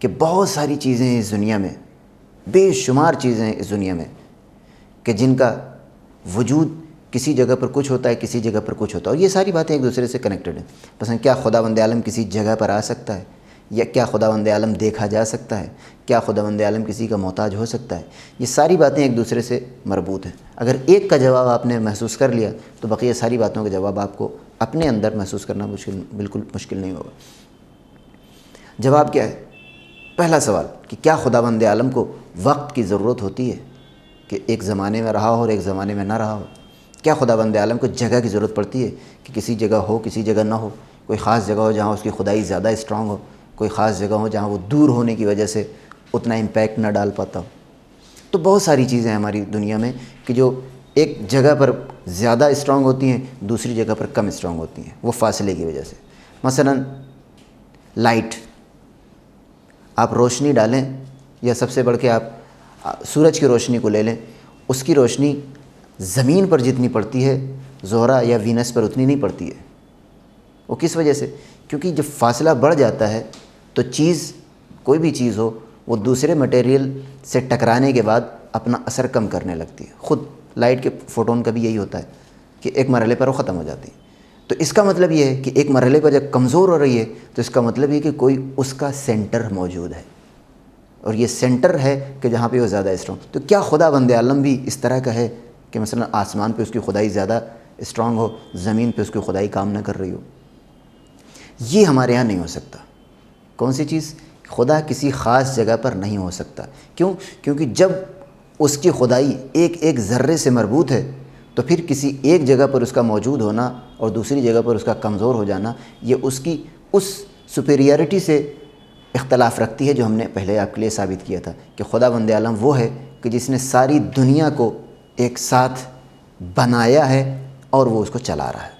کہ بہت ساری چیزیں ہیں اس دنیا میں، بے شمار چیزیں ہیں اس دنیا میں کہ جن کا وجود کسی جگہ پر کچھ ہوتا ہے، کسی جگہ پر کچھ ہوتا ہے، اور یہ ساری باتیں ایک دوسرے سے کنیکٹڈ ہیں۔ مثلا کیا خداوند عالم کسی جگہ پر آ سکتا ہے، یا کیا خداوند عالم دیکھا جا سکتا ہے، کیا خداوند عالم کسی کا محتاج ہو سکتا ہے؟ یہ ساری باتیں ایک دوسرے سے مربوط ہیں۔ اگر ایک کا جواب آپ نے محسوس کر لیا تو بقیہ ساری باتوں کا جواب آپ کو اپنے اندر محسوس کرنا بالکل مشکل نہیں ہوگا۔ جواب کیا ہے؟ پہلا سوال کہ کیا خداوند عالم کو وقت کی ضرورت ہوتی ہے کہ ایک زمانے میں رہا ہو اور ایک زمانے میں نہ رہا ہو؟ کیا خداوند عالم کو جگہ کی ضرورت پڑتی ہے کہ کسی جگہ ہو کسی جگہ نہ ہو؟ کوئی خاص جگہ ہو جہاں اس کی خدائی زیادہ اسٹرانگ ہو، کوئی خاص جگہ ہو جہاں وہ دور ہونے کی وجہ سے اتنا امپیکٹ نہ ڈال پاتا ہو؟ تو بہت ساری چیزیں ہیں ہماری دنیا میں کہ جو ایک جگہ پر زیادہ اسٹرانگ ہوتی ہیں، دوسری جگہ پر کم اسٹرانگ ہوتی ہیں، وہ فاصلے کی وجہ سے۔ مثلا لائٹ، آپ روشنی ڈالیں یا سب سے بڑھ کے آپ سورج کی روشنی کو لے لیں، اس کی روشنی زمین پر جتنی پڑتی ہے زہرہ یا وینس پر اتنی نہیں پڑتی ہے۔ وہ کس وجہ سے؟ کیونکہ جب فاصلہ بڑھ جاتا ہے تو چیز، کوئی بھی چیز ہو، وہ دوسرے مٹیریل سے ٹکرانے کے بعد اپنا اثر کم کرنے لگتی ہے۔ خود لائٹ کے فوٹون کا بھی یہی ہوتا ہے کہ ایک مرحلے پر وہ ختم ہو جاتی ہے۔ تو اس کا مطلب یہ ہے کہ ایک مرحلے پر جب کمزور ہو رہی ہے تو اس کا مطلب یہ کہ کوئی اس کا سینٹر موجود ہے، اور یہ سینٹر ہے کہ جہاں پہ وہ زیادہ اسٹرانگ۔ تو کیا خداوند عالم بھی اس طرح کا ہے کہ مثلا آسمان پہ اس کی خدائی زیادہ اسٹرانگ ہو، زمین پہ اس کی خدائی کام نہ کر رہی ہو؟ یہ ہمارے یہاں نہیں ہو سکتا۔ کون سی چیز؟ خدا کسی خاص جگہ پر نہیں ہو سکتا۔ کیوں؟ کیونکہ جب اس کی خدائی ایک ایک ذرے سے مربوط ہے تو پھر کسی ایک جگہ پر اس کا موجود ہونا اور دوسری جگہ پر اس کا کمزور ہو جانا، یہ اس کی اس سپیریارٹی سے اختلاف رکھتی ہے جو ہم نے پہلے آپ کے لیے ثابت کیا تھا کہ خداوند عالم وہ ہے کہ جس نے ساری دنیا کو ایک ساتھ بنایا ہے اور وہ اس کو چلا رہا ہے۔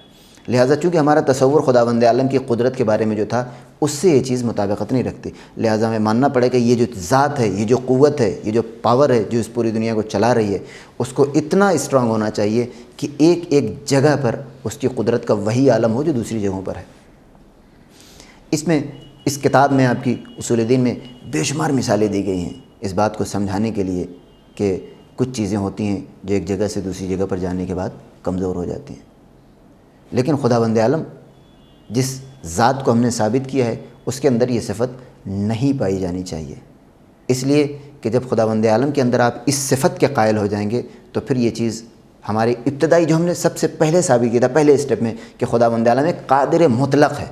لہٰذا چونکہ ہمارا تصور خداوند عالم کی قدرت کے بارے میں جو تھا اس سے یہ چیز مطابقت نہیں رکھتی، لہٰذا ہمیں ماننا پڑے کہ یہ جو ذات ہے، یہ جو قوت ہے، یہ جو پاور ہے جو اس پوری دنیا کو چلا رہی ہے، اس کو اتنا اسٹرانگ ہونا چاہیے کہ ایک ایک جگہ پر اس کی قدرت کا وہی عالم ہو جو دوسری جگہوں پر ہے۔ اس کتاب میں آپ کی اصول دین میں بے شمار مثالیں دی گئی ہیں اس بات کو سمجھانے کے لیے کہ کچھ چیزیں ہوتی ہیں جو ایک جگہ سے دوسری جگہ پر جانے کے بعد کمزور ہو جاتی ہیں، لیکن خداوند عالم جس ذات کو ہم نے ثابت کیا ہے اس کے اندر یہ صفت نہیں پائی جانی چاہیے، اس لیے کہ جب خداوند عالم کے اندر آپ اس صفت کے قائل ہو جائیں گے تو پھر یہ چیز ہماری ابتدائی جو ہم نے سب سے پہلے ثابت کیا تھا پہلے اسٹیپ میں کہ خداوند عالم ایک قادر مطلق ہے،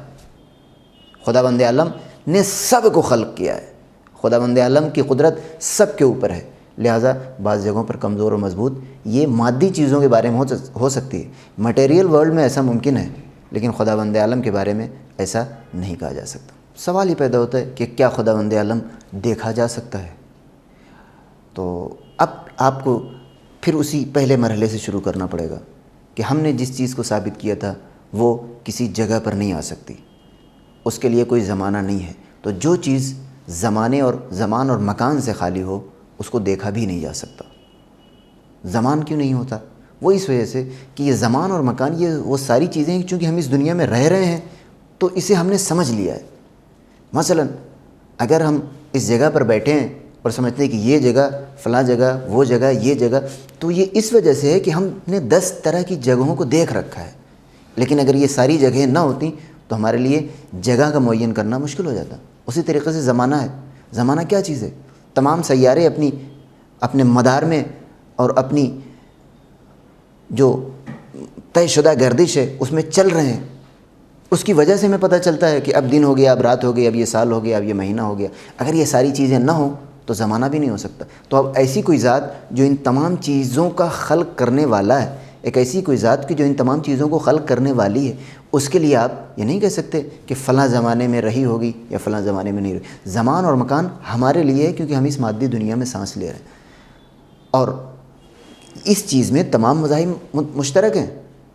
خداوند عالم نے سب کو خلق کیا ہے، خداوند عالم کی قدرت سب کے اوپر ہے، لہٰذا بعض جگہوں پر کمزور و مضبوط یہ مادی چیزوں کے بارے میں ہو سکتی ہے، مٹیریل ورلڈ میں ایسا ممکن ہے، لیکن خداوند عالم کے بارے میں ایسا نہیں کہا جا سکتا۔ سوال ہی پیدا ہوتا ہے کہ کیا خداوند عالم دیکھا جا سکتا ہے؟ تو اب آپ کو پھر اسی پہلے مرحلے سے شروع کرنا پڑے گا کہ ہم نے جس چیز کو ثابت کیا تھا وہ کسی جگہ پر نہیں آ سکتی، اس کے لیے کوئی زمانہ نہیں ہے، تو جو چیز زمان اور مکان سے خالی ہو اس کو دیکھا بھی نہیں جا سکتا۔ زمان کیوں نہیں ہوتا؟ وہ اس وجہ سے کہ یہ زمان اور مکان یہ وہ ساری چیزیں ہیں چونکہ ہم اس دنیا میں رہ رہے ہیں تو اسے ہم نے سمجھ لیا ہے۔ مثلا اگر ہم اس جگہ پر بیٹھے ہیں اور سمجھتے ہیں کہ یہ جگہ فلاں جگہ وہ جگہ یہ جگہ، تو یہ اس وجہ سے ہے کہ ہم نے 10 طرح کی جگہوں کو دیکھ رکھا ہے، لیکن اگر یہ ساری جگہیں نہ ہوتیں تو ہمارے لیے جگہ کا معین کرنا مشکل ہو جاتا۔ اسی طریقے سے زمانہ ہے، زمانہ کیا چیز ہے؟ تمام سیارے اپنے مدار میں اور اپنی جو طے شدہ گردش ہے اس میں چل رہے ہیں، اس کی وجہ سے ہمیں پتہ چلتا ہے کہ اب دن ہو گیا، اب رات ہو گئی، اب یہ سال ہو گیا، اب یہ مہینہ ہو گیا۔ اگر یہ ساری چیزیں نہ ہوں تو زمانہ بھی نہیں ہو سکتا۔ تو اب ایسی کوئی ذات جو ان تمام چیزوں کا خلق کرنے والا ہے، ایک ایسی کوئی ذات کی جو ان تمام چیزوں کو خلق کرنے والی ہے، اس کے لیے آپ یہ نہیں کہہ سکتے کہ فلاں زمانے میں رہی ہوگی یا فلاں زمانے میں نہیں رہی۔ زمان اور مکان ہمارے لیے ہے کیونکہ ہم اس مادی دنیا میں سانس لے رہے ہیں، اور اس چیز میں تمام مذاہب مشترک ہیں۔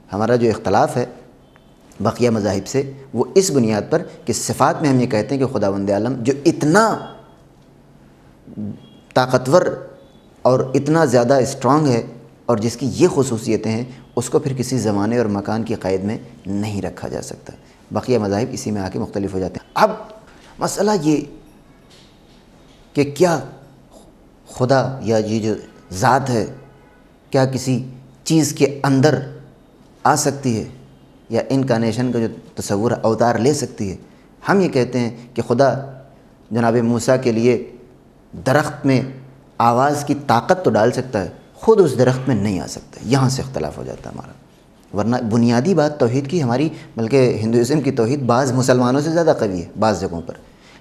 ہمارا جو اختلاف ہے بقیہ مذاہب سے وہ اس بنیاد پر کہ صفات میں ہم یہ کہتے ہیں کہ خداوند عالم جو اتنا طاقتور اور اتنا زیادہ اسٹرانگ ہے اور جس کی یہ خصوصیتیں ہیں، اس کو پھر کسی زمانے اور مکان کی قید میں نہیں رکھا جا سکتا۔ بقیہ مذاہب اسی میں آ کے مختلف ہو جاتے ہیں۔ اب مسئلہ یہ کہ کیا خدا یا یہ جو ذات ہے کیا کسی چیز کے اندر آ سکتی ہے یا انکارنیشن کا جو تصور اوتار لے سکتی ہے. ہم یہ کہتے ہیں کہ خدا جناب موسیٰ کے لیے درخت میں آواز کی طاقت تو ڈال سکتا ہے، خود اس درخت میں نہیں آ سکتا. یہاں سے اختلاف ہو جاتا ہے ہمارا. ورنہ بنیادی بات توحید کی ہماری، بلکہ ہندوازم کی توحید بعض مسلمانوں سے زیادہ قوی ہے بعض جگہوں پر.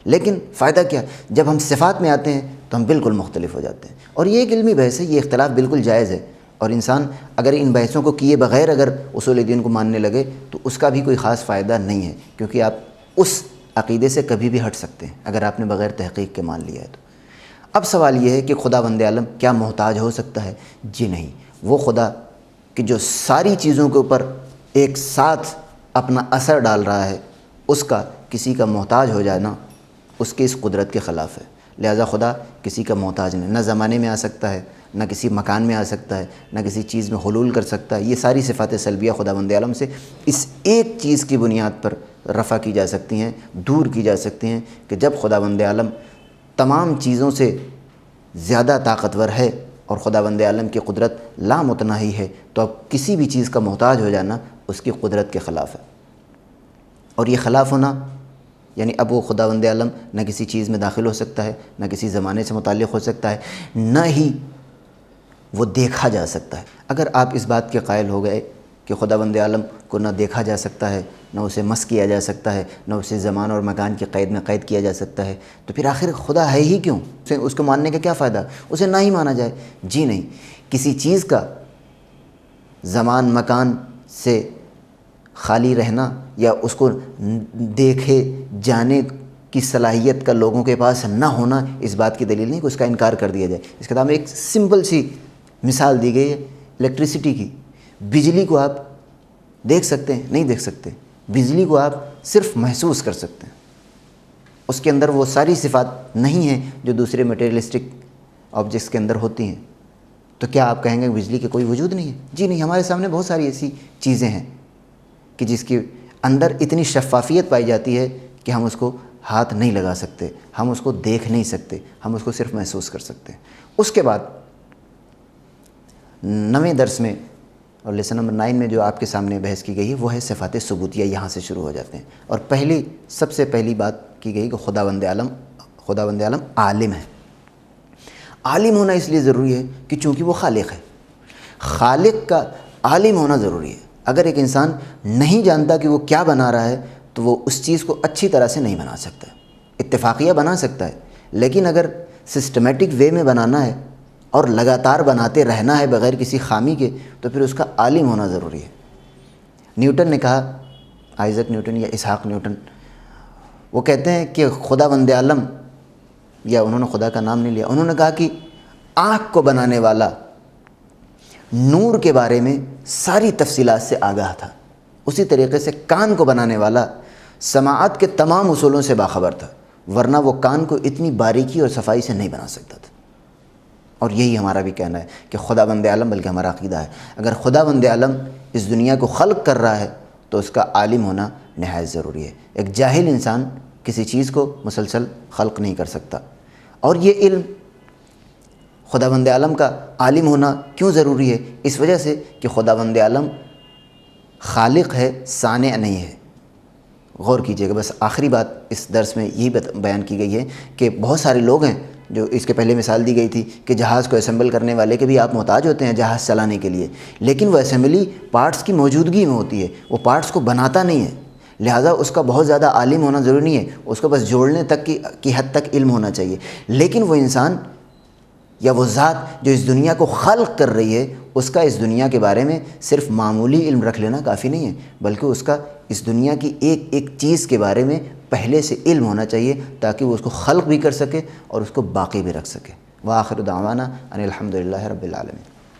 لیکن فائدہ کیا، جب ہم صفات میں آتے ہیں تو ہم بالکل مختلف ہو جاتے ہیں. اور یہ ایک علمی بحث ہے، یہ اختلاف بالکل جائز ہے. اور انسان اگر ان بحثوں کو کیے بغیر اگر اصول دین کو ماننے لگے تو اس کا بھی کوئی خاص فائدہ نہیں ہے، کیونکہ آپ اس عقیدے سے کبھی بھی ہٹ سکتے ہیں اگر آپ نے بغیر تحقیق کے مان لیا ہے تو. اب سوال یہ ہے کہ خداوند عالم کیا محتاج ہو سکتا ہے؟ جی نہیں. وہ خدا کہ جو ساری چیزوں کے اوپر ایک ساتھ اپنا اثر ڈال رہا ہے، اس کا کسی کا محتاج ہو جانا اس کی اس قدرت کے خلاف ہے. لہذا خدا کسی کا محتاج نہیں، نہ زمانے میں آ سکتا ہے، نہ کسی مکان میں آ سکتا ہے، نہ کسی چیز میں حلول کر سکتا ہے. یہ ساری صفات سلبیہ خداوند عالم سے اس ایک چیز کی بنیاد پر رفع کی جا سکتی ہیں، دور کی جا سکتی ہیں کہ جب خداوند عالم تمام چیزوں سے زیادہ طاقتور ہے اور خداوند عالم کی قدرت لامتناہی ہے، تو اب کسی بھی چیز کا محتاج ہو جانا اس کی قدرت کے خلاف ہے. اور یہ خلاف ہونا یعنی اب وہ خداوند عالم نہ کسی چیز میں داخل ہو سکتا ہے، نہ کسی زمانے سے متعلق ہو سکتا ہے، نہ ہی وہ دیکھا جا سکتا ہے. اگر آپ اس بات کے قائل ہو گئے کہ خداوند عالم کو نہ دیکھا جا سکتا ہے، نہ اسے مس کیا جا سکتا ہے، نہ اسے زمان اور مکان کی قید میں قید کیا جا سکتا ہے، تو پھر آخر خدا ہے ہی کیوں؟ اس کو ماننے کا کیا فائدہ؟ اسے نہ ہی مانا جائے. جی نہیں. کسی چیز کا زمان مکان سے خالی رہنا یا اس کو دیکھے جانے کی صلاحیت کا لوگوں کے پاس نہ ہونا اس بات کی دلیل نہیں کہ اس کا انکار کر دیا جائے. اس کے بعد میں ایک سمپل سی مثال دی گئی ہے الیکٹریسٹی کی. بجلی کو آپ دیکھ سکتے ہیں؟ نہیں دیکھ سکتے. بجلی کو آپ صرف محسوس کر سکتے ہیں. اس کے اندر وہ ساری صفات نہیں ہیں جو دوسرے میٹیریلسٹک آبجیکٹس کے اندر ہوتی ہیں. تو کیا آپ کہیں گے بجلی کے کوئی وجود نہیں ہے؟ جی نہیں. ہمارے سامنے بہت ساری ایسی چیزیں ہیں کہ جس کے اندر اتنی شفافیت پائی جاتی ہے کہ ہم اس کو ہاتھ نہیں لگا سکتے، ہم اس کو دیکھ نہیں سکتے، ہم اس کو صرف محسوس کر سکتے ہیں. اس کے بعد 9ویں درس میں اور لیسن نمبر 9 میں جو آپ کے سامنے بحث کی گئی ہے وہ ہے صفات ثبوتیہ. یہاں سے شروع ہو جاتے ہیں. اور سب سے پہلی بات کی گئی کہ خداوند عالم عالم ہے. عالم ہونا اس لیے ضروری ہے کہ چونکہ وہ خالق ہے. خالق کا عالم ہونا ضروری ہے. اگر ایک انسان نہیں جانتا کہ وہ کیا بنا رہا ہے تو وہ اس چیز کو اچھی طرح سے نہیں بنا سکتا. اتفاقیہ بنا سکتا ہے، لیکن اگر سسٹمیٹک وے میں بنانا ہے اور لگاتار بناتے رہنا ہے بغیر کسی خامی کے تو پھر اس کا عالم ہونا ضروری ہے. نیوٹن نے کہا، آئزک نیوٹن یا اسحاق نیوٹن، وہ کہتے ہیں کہ خداوند عالم، یا انہوں نے خدا کا نام نہیں لیا، انہوں نے کہا کہ آنکھ کو بنانے والا نور کے بارے میں ساری تفصیلات سے آگاہ تھا، اسی طریقے سے کان کو بنانے والا سماعت کے تمام اصولوں سے باخبر تھا، ورنہ وہ کان کو اتنی باریکی اور صفائی سے نہیں بنا سکتا تھا. اور یہی ہمارا بھی کہنا ہے کہ خداوند عالم، بلکہ ہمارا عقیدہ ہے اگر خداوند عالم اس دنیا کو خلق کر رہا ہے تو اس کا عالم ہونا نہایت ضروری ہے. ایک جاہل انسان کسی چیز کو مسلسل خلق نہیں کر سکتا. اور یہ علم خداوند عالم کا عالم ہونا کیوں ضروری ہے؟ اس وجہ سے کہ خداوند عالم خالق ہے، صانع نہیں ہے. غور کیجئے گا. بس آخری بات اس درس میں یہی بیان کی گئی ہے کہ بہت سارے لوگ ہیں جو اس کے پہلے مثال دی گئی تھی کہ جہاز کو اسمبل کرنے والے کے بھی آپ محتاج ہوتے ہیں جہاز چلانے کے لیے، لیکن وہ اسمبلی پارٹس کی موجودگی میں ہوتی ہے، وہ پارٹس کو بناتا نہیں ہے. لہٰذا اس کا بہت زیادہ عالم ہونا ضروری نہیں ہے، اس کو بس جوڑنے تک کی حد تک علم ہونا چاہیے. لیکن وہ انسان یا وہ ذات جو اس دنیا کو خلق کر رہی ہے، اس کا اس دنیا کے بارے میں صرف معمولی علم رکھ لینا کافی نہیں ہے، بلکہ اس کا اس دنیا کی ایک ایک چیز کے بارے میں پہلے سے علم ہونا چاہیے تاکہ وہ اس کو خلق بھی کر سکے اور اس کو باقی بھی رکھ سکے. وآخر دعوانا ان الحمد للہ رب العالمین.